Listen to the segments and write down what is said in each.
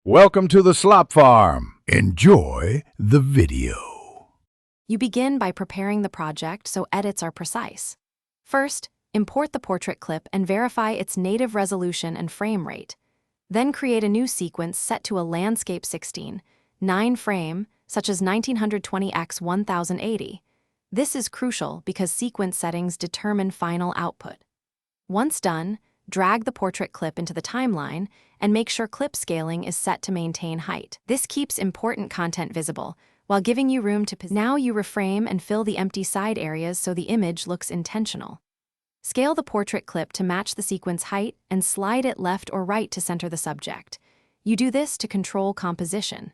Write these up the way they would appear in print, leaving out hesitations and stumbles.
Welcome to the Slop Farm. Enjoy the video. You begin by preparing the project so edits are precise. First, import the portrait clip and verify its native resolution and frame rate. Then create a new sequence set to a landscape 16:9 frame, such as 1920x 1080. This is crucial because sequence settings determine final output. Once done, drag the portrait clip into the timeline and make sure clip scaling is set to maintain height. This keeps important content visible while giving you room to Now you reframe and fill the empty side areas so the image looks intentional. Scale the portrait clip to match the sequence height and slide it left or right to center the subject. You do this to control composition.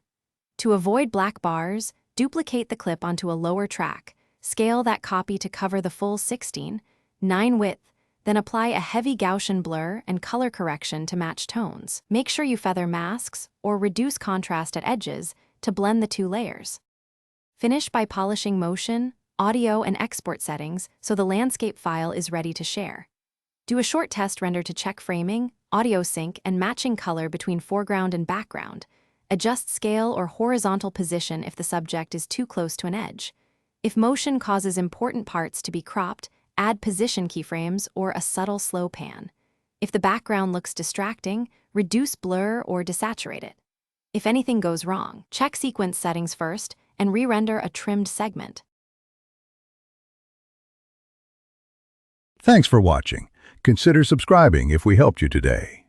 To avoid black bars, duplicate the clip onto a lower track. Scale that copy to cover the full 16:9 width, then apply a heavy Gaussian blur and color correction to match tones. Make sure you feather masks or reduce contrast at edges to blend the two layers. Finish by polishing motion, audio, and export settings so the landscape file is ready to share. Do a short test render to check framing, audio sync, and matching color between foreground and background. Adjust scale or horizontal position if the subject is too close to an edge. If motion causes important parts to be cropped, add position keyframes or a subtle slow pan. If the background looks distracting, reduce blur or desaturate it. If anything goes wrong, check sequence settings first and re-render a trimmed segment. Thanks for watching. Consider subscribing if we helped you today.